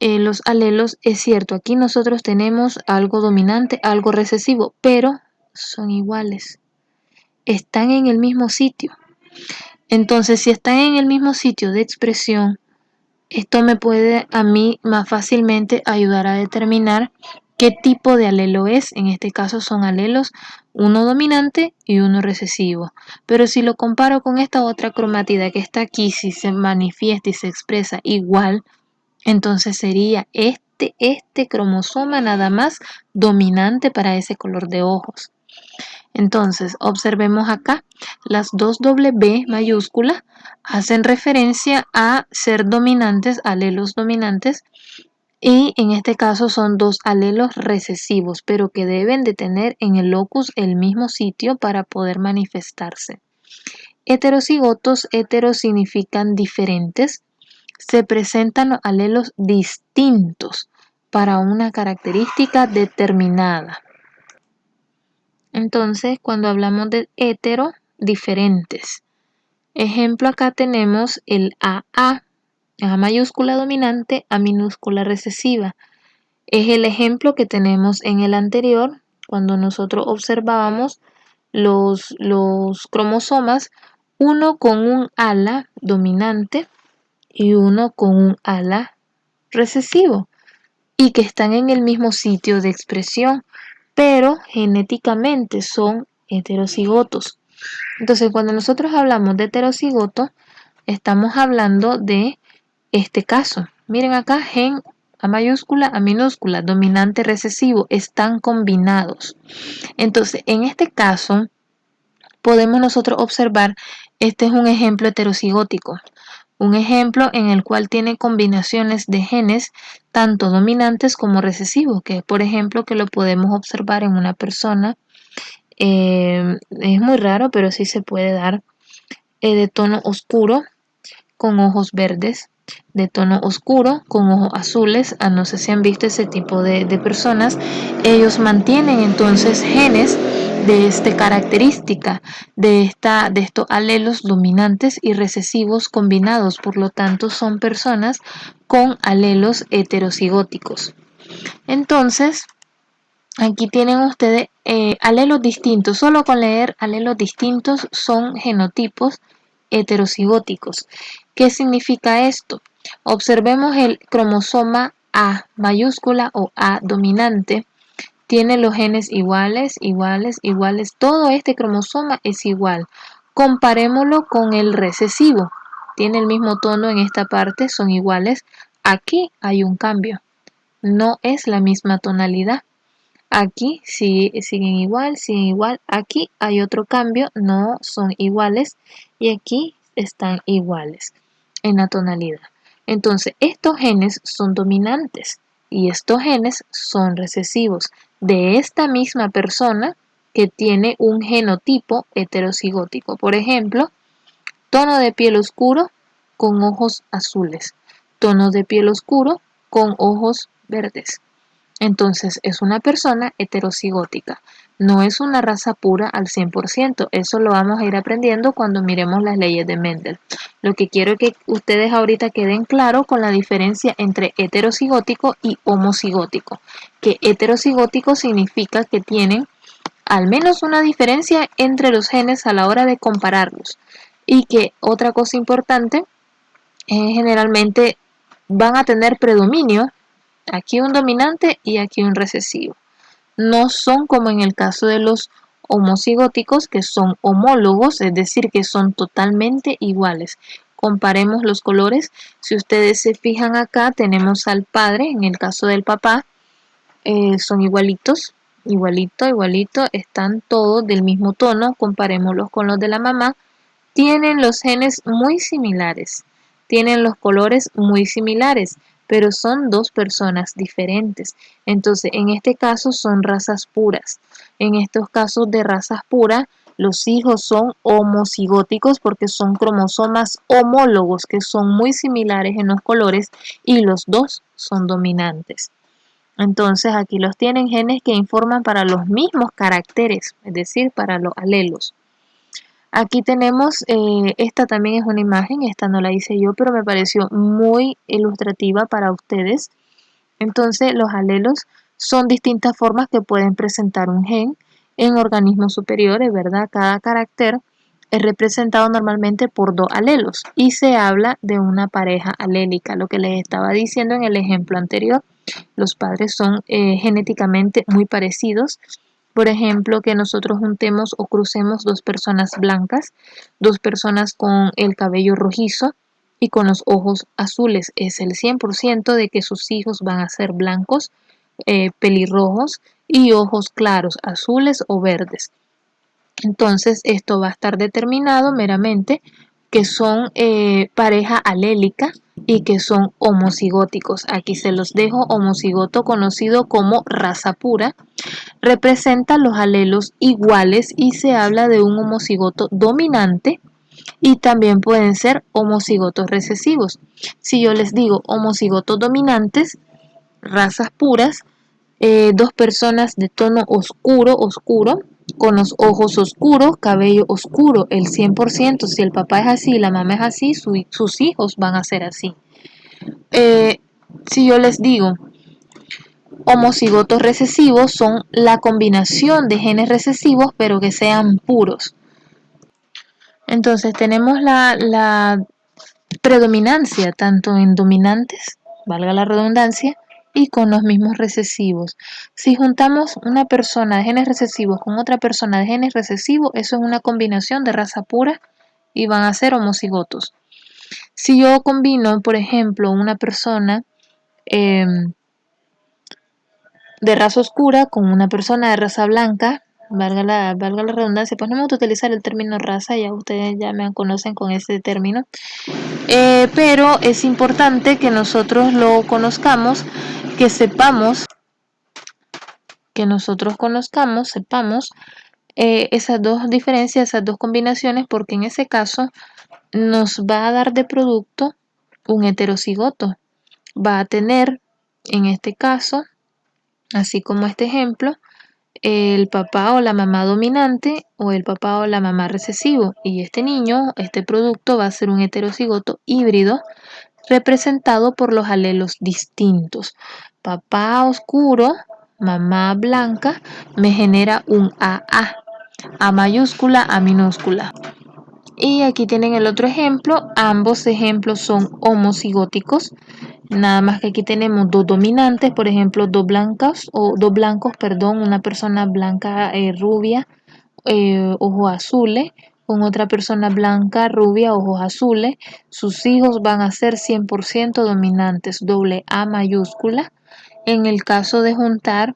los alelos, es cierto, aquí nosotros tenemos algo dominante, algo recesivo, pero son iguales, están en el mismo sitio. Entonces, si están en el mismo sitio de expresión, esto me puede a mí más fácilmente ayudar a determinar qué tipo de alelo es. En este caso son alelos, uno dominante y uno recesivo. Pero si lo comparo con esta otra cromatida que está aquí, si se manifiesta y se expresa igual, entonces sería este cromosoma nada más dominante para ese color de ojos. Entonces, observemos acá, las dos W mayúsculas hacen referencia a ser dominantes, alelos dominantes, y en este caso son dos alelos recesivos, pero que deben de tener en el locus el mismo sitio para poder manifestarse. Heterocigotos, heteros significan diferentes, se presentan los alelos distintos para una característica determinada. Entonces, cuando hablamos de hetero, diferentes. Ejemplo, acá tenemos el AA, A mayúscula dominante, A minúscula recesiva. Es el ejemplo que tenemos en el anterior, cuando nosotros observábamos los cromosomas, uno con un ala dominante y uno con un ala recesivo, y que están en el mismo sitio de expresión, pero genéticamente son heterocigotos. Entonces, cuando nosotros hablamos de heterocigoto, estamos hablando de este caso. Miren acá, gen A mayúscula, A minúscula, dominante, recesivo, están combinados. Entonces, en este caso, podemos nosotros observar, este es un ejemplo heterocigótico. Un ejemplo en el cual tiene combinaciones de genes tanto dominantes como recesivos, que por ejemplo que lo podemos observar en una persona, es muy raro, pero sí se puede dar, de tono oscuro con ojos verdes, de tono oscuro con ojos azules. No sé si han visto ese tipo de personas. Ellos mantienen entonces genes de esta característica, de estos alelos dominantes y recesivos combinados. Por lo tanto, son personas con alelos heterocigóticos. Entonces, aquí tienen ustedes alelos distintos. Solo con leer alelos distintos son genotipos heterocigóticos. ¿Qué significa esto? Observemos el cromosoma A mayúscula o A dominante tiene los genes iguales, iguales, iguales. Todo este cromosoma es igual. Comparémoslo con el recesivo. Tiene el mismo tono en esta parte, son iguales. Aquí hay un cambio. No es la misma tonalidad. Aquí siguen igual, siguen igual. Aquí hay otro cambio, no son iguales. Y aquí están iguales en la tonalidad. Entonces, estos genes son dominantes y estos genes son recesivos de esta misma persona que tiene un genotipo heterocigótico. Por ejemplo, tono de piel oscuro con ojos azules, tono de piel oscuro con ojos verdes. Entonces es una persona heterocigótica, no es una raza pura al 100%. Eso lo vamos a ir aprendiendo cuando miremos las leyes de Mendel. Lo que quiero es que ustedes ahorita queden claro con la diferencia entre heterocigótico y homocigótico. Que heterocigótico significa que tienen al menos una diferencia entre los genes a la hora de compararlos. Y que otra cosa importante, generalmente van a tener predominio aquí un dominante y aquí un recesivo. No son como en el caso de los homocigóticos, que son homólogos, es decir, que son totalmente iguales. Comparemos los colores. Si ustedes se fijan acá, tenemos al padre, en el caso del papá, son igualitos, igualito, igualito, están todos del mismo tono. Comparémoslos con los de la mamá. Tienen los genes muy similares, tienen los colores muy similares, pero son dos personas diferentes. Entonces, en este caso son razas puras. En estos casos de razas puras, los hijos son homocigóticos porque son cromosomas homólogos que son muy similares en los colores y los dos son dominantes. Entonces, aquí los tienen genes que informan para los mismos caracteres, es decir, para los alelos. Aquí tenemos, esta también es una imagen, esta no la hice yo, pero me pareció muy ilustrativa para ustedes. Entonces, los alelos son distintas formas que pueden presentar un gen en organismos superiores, ¿verdad? Cada carácter es representado normalmente por dos alelos y se habla de una pareja alélica. Lo que les estaba diciendo en el ejemplo anterior, los padres son genéticamente muy parecidos. Por ejemplo, que nosotros juntemos o crucemos dos personas blancas, dos personas con el cabello rojizo y con los ojos azules. Es el 100% de que sus hijos van a ser blancos, pelirrojos y ojos claros, azules o verdes. Entonces, esto va a estar determinado meramente que son pareja alélica y que son homocigóticos. Aquí se los dejo, homocigoto conocido como raza pura representa los alelos iguales y se habla de un homocigoto dominante y también pueden ser homocigotos recesivos. Si yo les digo homocigotos dominantes, razas puras, dos personas de tono oscuro, oscuro, con los ojos oscuros, cabello oscuro, el 100%. Si el papá es así y la mamá es así, sus hijos van a ser así. Si yo les digo homocigotos recesivos son la combinación de genes recesivos pero que sean puros. Entonces tenemos la predominancia tanto en dominantes, valga la redundancia, y con los mismos recesivos. Si juntamos una persona de genes recesivos con otra persona de genes recesivos, eso es una combinación de raza pura y van a ser homocigotos. Si yo combino, por ejemplo, una persona de raza oscura con una persona de raza blanca, valga la redundancia, pues no me gusta utilizar el término raza, ya ustedes ya me conocen con ese término, pero es importante que nosotros lo conozcamos, que sepamos, sepamos esas dos diferencias, esas dos combinaciones, porque en ese caso nos va a dar de producto un heterocigoto, va a tener, en este caso, así como este ejemplo, el papá o la mamá dominante o el papá o la mamá recesivo. Y este niño, este producto va a ser un heterocigoto híbrido representado por los alelos distintos. Papá oscuro, mamá blanca, me genera un AA, A mayúscula, A minúscula. Y aquí tienen el otro ejemplo, ambos ejemplos son homocigóticos, nada más que aquí tenemos dos dominantes, por ejemplo, dos blancos, perdón, una persona blanca rubia, ojos azules, con otra persona blanca, rubia, ojos azules, sus hijos van a ser 100% dominantes, doble A mayúscula. En el caso de juntar,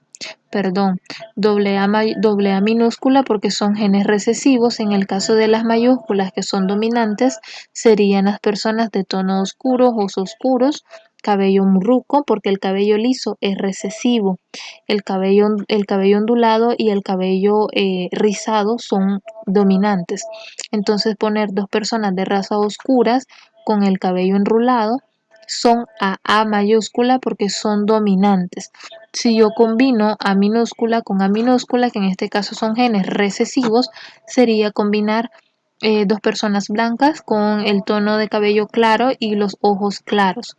perdón, doble A minúscula porque son genes recesivos. En el caso de las mayúsculas que son dominantes, serían las personas de tono oscuro, ojos oscuros, cabello murruco, porque el cabello liso es recesivo. El cabello ondulado y el cabello rizado son dominantes. Entonces poner dos personas de raza oscuras con el cabello enrulado son a mayúscula porque son dominantes. Si yo combino A minúscula con A minúscula, que en este caso son genes recesivos, sería combinar dos personas blancas con el tono de cabello claro y los ojos claros.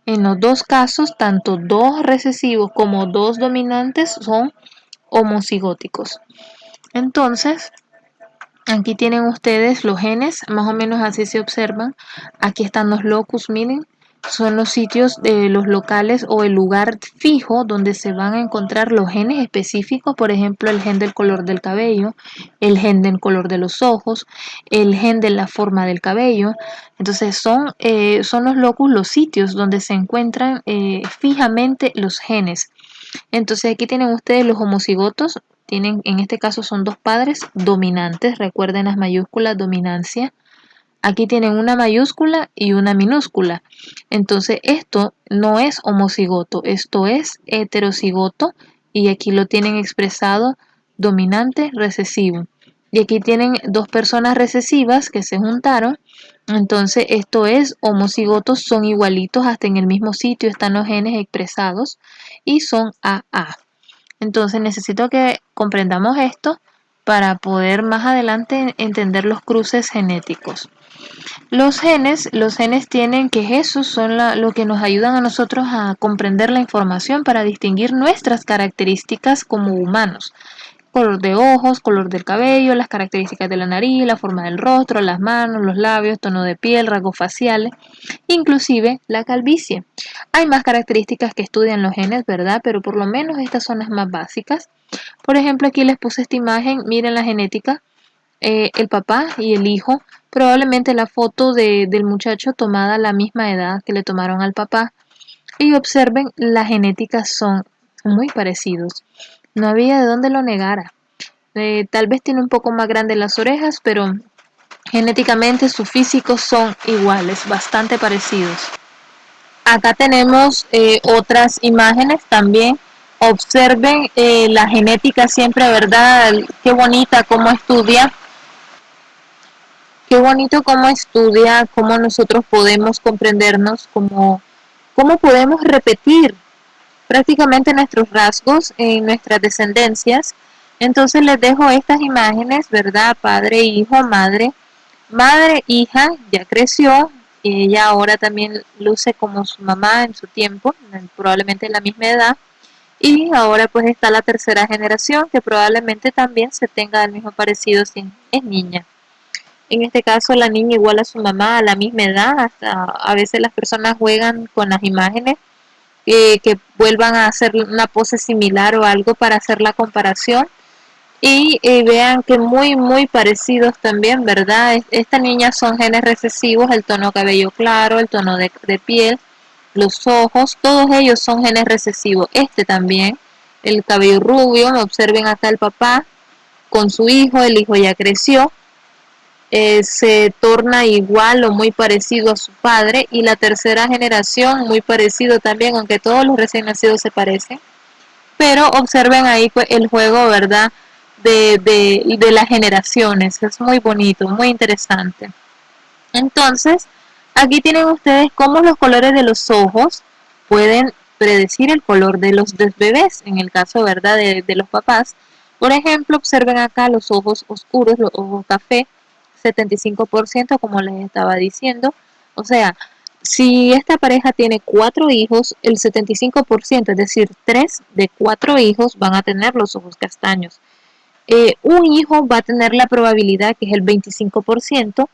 En los dos casos, tanto dos recesivos como dos dominantes son homocigóticos. Entonces, aquí tienen ustedes los genes, más o menos así se observan. Aquí están los locus, miren, son los sitios de los locales o el lugar fijo donde se van a encontrar los genes específicos, por ejemplo, el gen del color del cabello, el gen del color de los ojos, el gen de la forma del cabello. Entonces son los locus, los sitios donde se encuentran fijamente los genes. Entonces aquí tienen ustedes los homocigotos, tienen, en este caso son dos padres dominantes, recuerden las mayúsculas, dominancia. Aquí tienen una mayúscula y una minúscula. Entonces esto no es homocigoto, esto es heterocigoto y aquí lo tienen expresado dominante recesivo. Y aquí tienen dos personas recesivas que se juntaron. Entonces esto es homocigotos, son igualitos, hasta en el mismo sitio están los genes expresados y son AA. Entonces necesito que comprendamos esto para poder más adelante entender los cruces genéticos. Los genes tienen que eso son lo que nos ayudan a nosotros a comprender la información para distinguir nuestras características como humanos. Color de ojos, color del cabello, las características de la nariz, la forma del rostro, las manos, los labios, tono de piel, rasgos faciales, inclusive la calvicie. Hay más características que estudian los genes, ¿verdad? Pero por lo menos estas son las más básicas. Por ejemplo, aquí les puse esta imagen, miren la genética, el papá y el hijo, probablemente la foto del muchacho tomada a la misma edad que le tomaron al papá. Y observen, la genética son muy parecidos. No había de dónde lo negara. Tal vez tiene un poco más grandes las orejas, pero genéticamente sus físicos son iguales, bastante parecidos. Acá tenemos otras imágenes también. Observen la genética siempre, ¿verdad? Qué bonita cómo estudia. Qué bonito cómo estudia, cómo nosotros podemos comprendernos, cómo podemos repetir prácticamente nuestros rasgos en nuestras descendencias. Entonces les dejo estas imágenes, ¿verdad? Padre, hijo, madre. Madre, hija, ya creció, ella ahora también luce como su mamá en su tiempo, probablemente en la misma edad. Y ahora pues está la tercera generación que probablemente también se tenga el mismo parecido si es niña. En este caso la niña igual a su mamá a la misma edad, hasta a veces las personas juegan con las imágenes que vuelvan a hacer una pose similar o algo para hacer la comparación y vean que muy parecidos también, ¿verdad? Esta niña son genes recesivos, el tono cabello claro, el tono de piel, los ojos, todos ellos son genes recesivos. Este también, el cabello rubio, observen acá el papá con su hijo, el hijo ya creció, se torna igual o muy parecido a su padre y la tercera generación muy parecido también, aunque todos los recién nacidos se parecen. Pero observen ahí pues, el juego, ¿verdad? De las generaciones. Es muy bonito, muy interesante. Entonces, aquí tienen ustedes cómo los colores de los ojos pueden predecir el color de los bebés, en el caso, ¿verdad?, de los papás. Por ejemplo, observen acá los ojos oscuros, los ojos café, 75%, como les estaba diciendo. O sea, si esta pareja tiene 4 hijos, el 75%, es decir, 3 de 4 hijos van a tener los ojos castaños. Un hijo va a tener la probabilidad, que es el 25%,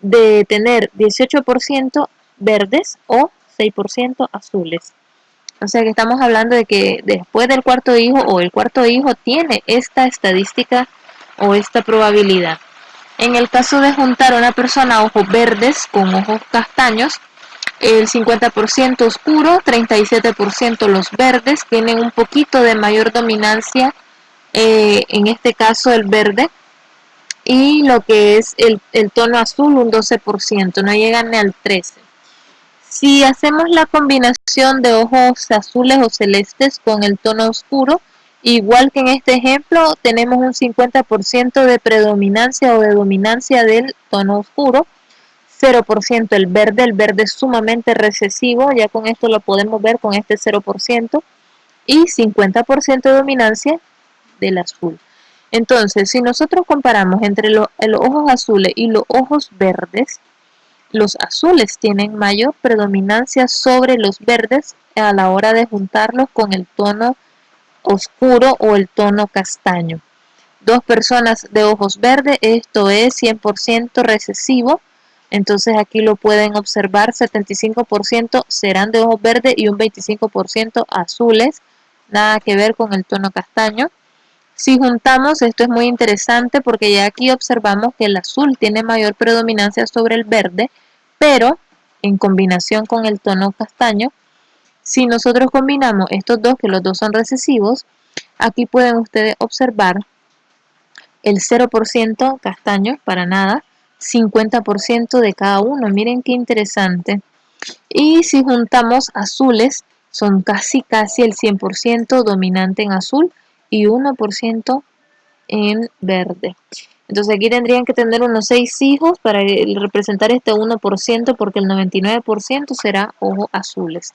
de tener 18% verdes o 6% azules. O sea que estamos hablando de que después del cuarto hijo o el cuarto hijo tiene esta estadística o esta probabilidad. En el caso de juntar a una persona ojos verdes con ojos castaños, el 50% oscuro, 37% los verdes, tienen un poquito de mayor dominancia, en este caso el verde, y lo que es el tono azul un 12%, no llegan ni al 13%. Si hacemos la combinación de ojos azules o celestes con el tono oscuro, igual que en este ejemplo, tenemos un 50% de predominancia o de dominancia del tono oscuro, 0% el verde es sumamente recesivo, ya con esto lo podemos ver con este 0%, y 50% de dominancia del azul. Entonces, si nosotros comparamos entre los ojos azules y los ojos verdes, los azules tienen mayor predominancia sobre los verdes a la hora de juntarlos con el tono oscuro o el tono castaño. Dos personas de ojos verdes, esto es 100% recesivo. Entonces aquí lo pueden observar, 75% serán de ojos verdes y un 25% azules, nada que ver con el tono castaño. Si juntamos, esto es muy interesante porque ya aquí observamos que el azul tiene mayor predominancia sobre el verde, pero en combinación con el tono castaño, si nosotros combinamos estos dos, que los dos son recesivos, aquí pueden ustedes observar el 0% castaño, para nada, 50% de cada uno. Miren qué interesante. Y si juntamos azules, son casi el 100% dominante en azul y 1% en verde. Entonces aquí tendrían que tener unos 6 hijos para representar este 1%, porque el 99% será ojos azules.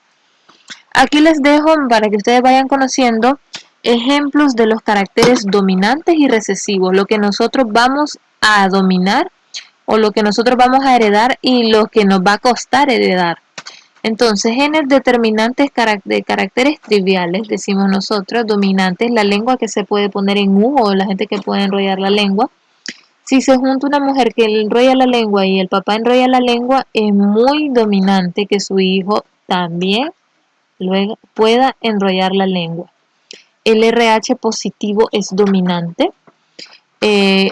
Aquí les dejo para que ustedes vayan conociendo ejemplos de los caracteres dominantes y recesivos, lo que nosotros vamos a dominar o lo que nosotros vamos a heredar y lo que nos va a costar heredar. Entonces, genes determinantes de caracteres triviales, decimos nosotros, dominantes, la lengua que se puede poner en U o la gente que puede enrollar la lengua. Si se junta una mujer que enrolla la lengua y el papá enrolla la lengua, es muy dominante que su hijo también luego pueda enrollar la lengua. El RH positivo es dominante.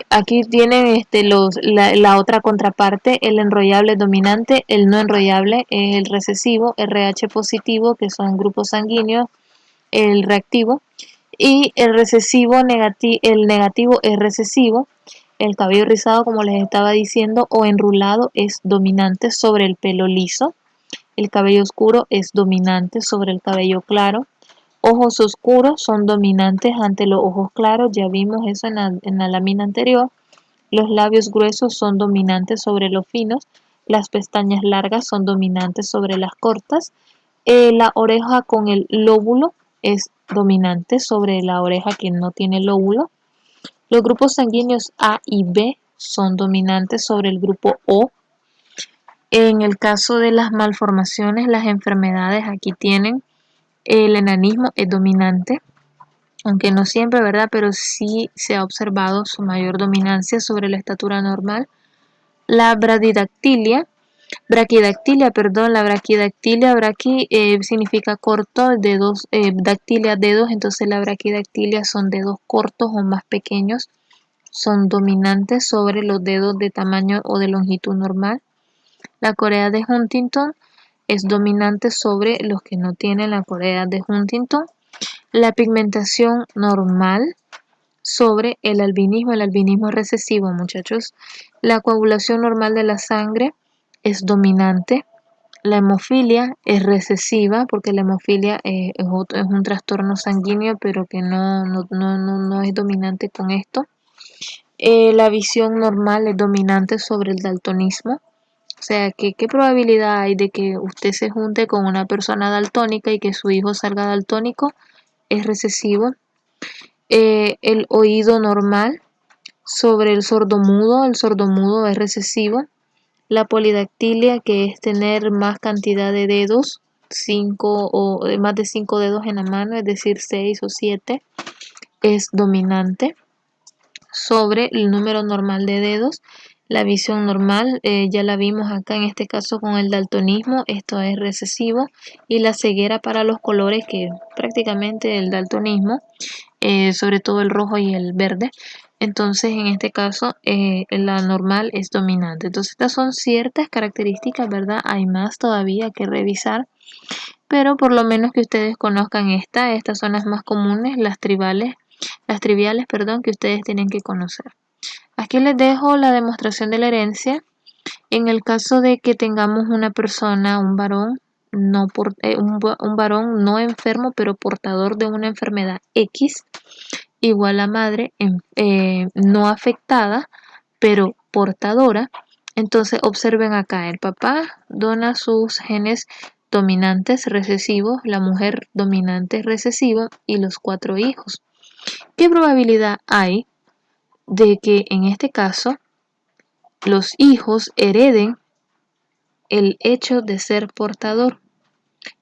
Aquí tienen la otra contraparte, el enrollable dominante, el no enrollable es el recesivo, RH positivo, que son grupos sanguíneos, el reactivo, y el recesivo el negativo es recesivo. El cabello rizado, como les estaba diciendo, o enrulado es dominante sobre el pelo liso. El cabello oscuro es dominante sobre el cabello claro. Ojos oscuros son dominantes ante los ojos claros, ya vimos eso en la lámina anterior. Los labios gruesos son dominantes sobre los finos. Las pestañas largas son dominantes sobre las cortas. La oreja con el lóbulo es dominante sobre la oreja que no tiene lóbulo. Los grupos sanguíneos A y B son dominantes sobre el grupo O. En el caso de las malformaciones, las enfermedades, aquí tienen el enanismo es dominante, aunque no siempre, ¿verdad? Pero sí se ha observado su mayor dominancia sobre la estatura normal. La braquidactilia, significa corto, dedos, dactilia, dedos, entonces la braquidactilia son dedos cortos o más pequeños, son dominantes sobre los dedos de tamaño o de longitud normal. La corea de Huntington es dominante sobre los que no tienen la corea de Huntington. La pigmentación normal sobre el albinismo es recesivo, muchachos. La coagulación normal de la sangre es dominante. La hemofilia es recesiva porque la hemofilia es un trastorno sanguíneo, pero que no es dominante con esto. La visión normal es dominante sobre el daltonismo. O sea, ¿qué probabilidad hay de que usted se junte con una persona daltónica y que su hijo salga daltónico? Es recesivo. El oído normal sobre el sordomudo es recesivo. La polidactilia, que es tener más cantidad de dedos, 5 o más de 5 dedos en la mano, es decir, 6 o 7, es dominante sobre el número normal de dedos. La visión normal, ya la vimos acá en este caso con el daltonismo, esto es recesivo, y la ceguera para los colores, que prácticamente el daltonismo, sobre todo el rojo y el verde. Entonces, en este caso, la normal es dominante. Entonces, estas son ciertas características, ¿verdad? Hay más todavía que revisar, pero por lo menos que ustedes conozcan estas son las más comunes, las triviales, perdón, que ustedes tienen que conocer. Aquí les dejo la demostración de la herencia. En el caso de que tengamos una persona, un varón, un varón no enfermo, pero portador de una enfermedad X, igual a madre no afectada, pero portadora. Entonces observen acá, el papá dona sus genes dominantes recesivos, la mujer dominante recesivo y los 4 hijos. ¿Qué probabilidad hay de que en este caso los hijos hereden el hecho de ser portador,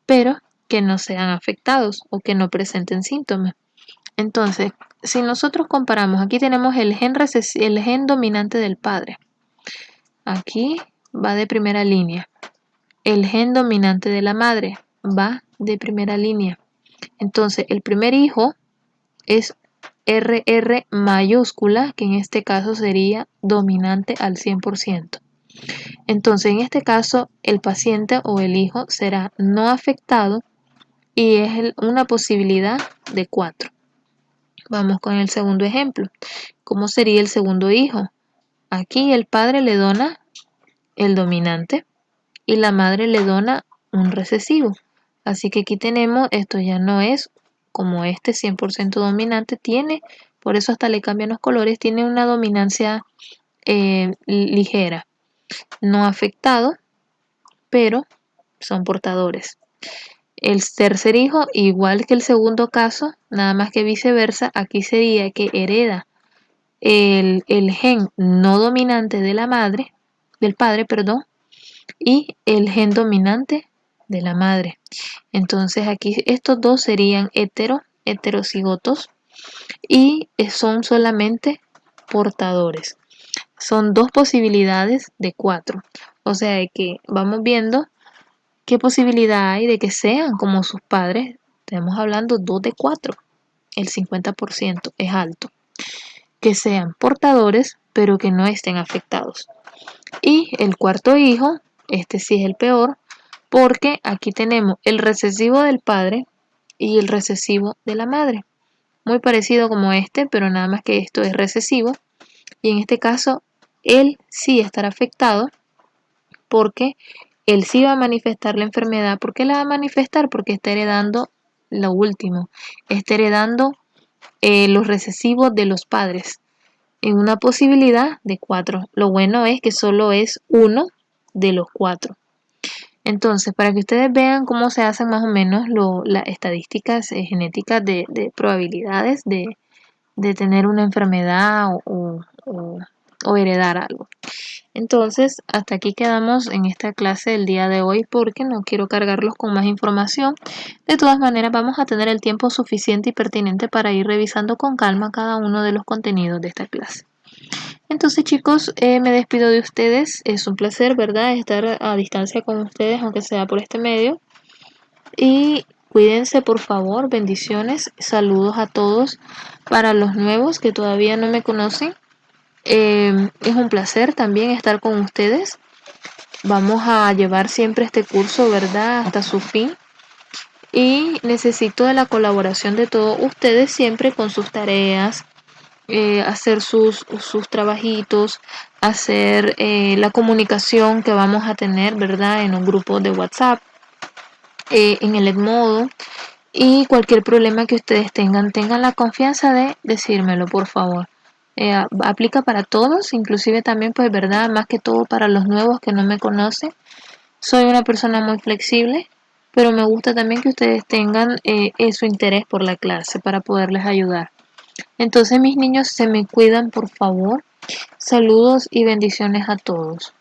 pero que no sean afectados o que no presenten síntomas? Entonces, si nosotros comparamos, aquí tenemos el gen dominante del padre. Aquí va de primera línea. El gen dominante de la madre va de primera línea. Entonces, el primer hijo es RR mayúscula, que en este caso sería dominante al 100%. Entonces, en este caso, el paciente o el hijo será no afectado y es una posibilidad de 4. Vamos con el segundo ejemplo. ¿Cómo sería el segundo hijo? Aquí el padre le dona el dominante y la madre le dona un recesivo. Así que aquí tenemos, esto ya no es como este 100% dominante, por eso hasta le cambian los colores, tiene una dominancia ligera, no afectado, pero son portadores. El tercer hijo, igual que el segundo caso, nada más que viceversa, aquí sería que hereda el gen no dominante de la madre, del padre, perdón, y el gen dominante de la madre. Entonces aquí estos dos serían heterocigotos y son solamente portadores. Son 2 posibilidades de 4. O sea que vamos viendo qué posibilidad hay de que sean como sus padres. Estamos hablando 2 de 4. El 50% es alto. Que sean portadores, pero que no estén afectados. Y el cuarto hijo, este sí es el peor, porque aquí tenemos el recesivo del padre y el recesivo de la madre. Muy parecido como este, pero nada más que esto es recesivo. Y en este caso, él sí estará afectado porque él sí va a manifestar la enfermedad. ¿Por qué la va a manifestar? Porque está heredando lo último. Está heredando los recesivos de los padres en una posibilidad de 4. Lo bueno es que solo es uno de los 4. Entonces, para que ustedes vean cómo se hacen más o menos las estadísticas genéticas de probabilidades de tener una enfermedad o heredar algo. Entonces, hasta aquí quedamos en esta clase del día de hoy porque no quiero cargarlos con más información. De todas maneras, vamos a tener el tiempo suficiente y pertinente para ir revisando con calma cada uno de los contenidos de esta clase. Entonces, chicos, me despido de ustedes. Es un placer, ¿verdad?, estar a distancia con ustedes, aunque sea por este medio. Y cuídense, por favor. Bendiciones. Saludos a todos. Para los nuevos que todavía no me conocen, es un placer también estar con ustedes. Vamos a llevar siempre este curso, ¿verdad?, hasta su fin. Y necesito de la colaboración de todos ustedes siempre con sus tareas, hacer sus trabajitos, hacer la comunicación que vamos a tener, ¿verdad?, en un grupo de WhatsApp, en el Edmodo. Y cualquier problema que ustedes tengan la confianza de decírmelo, por favor. Aplica para todos, inclusive también, pues, ¿verdad?, más que todo para los nuevos que no me conocen. Soy una persona muy flexible, pero me gusta también que ustedes tengan su interés por la clase para poderles ayudar. Entonces, mis niños, se me cuidan, por favor. Saludos y bendiciones a todos.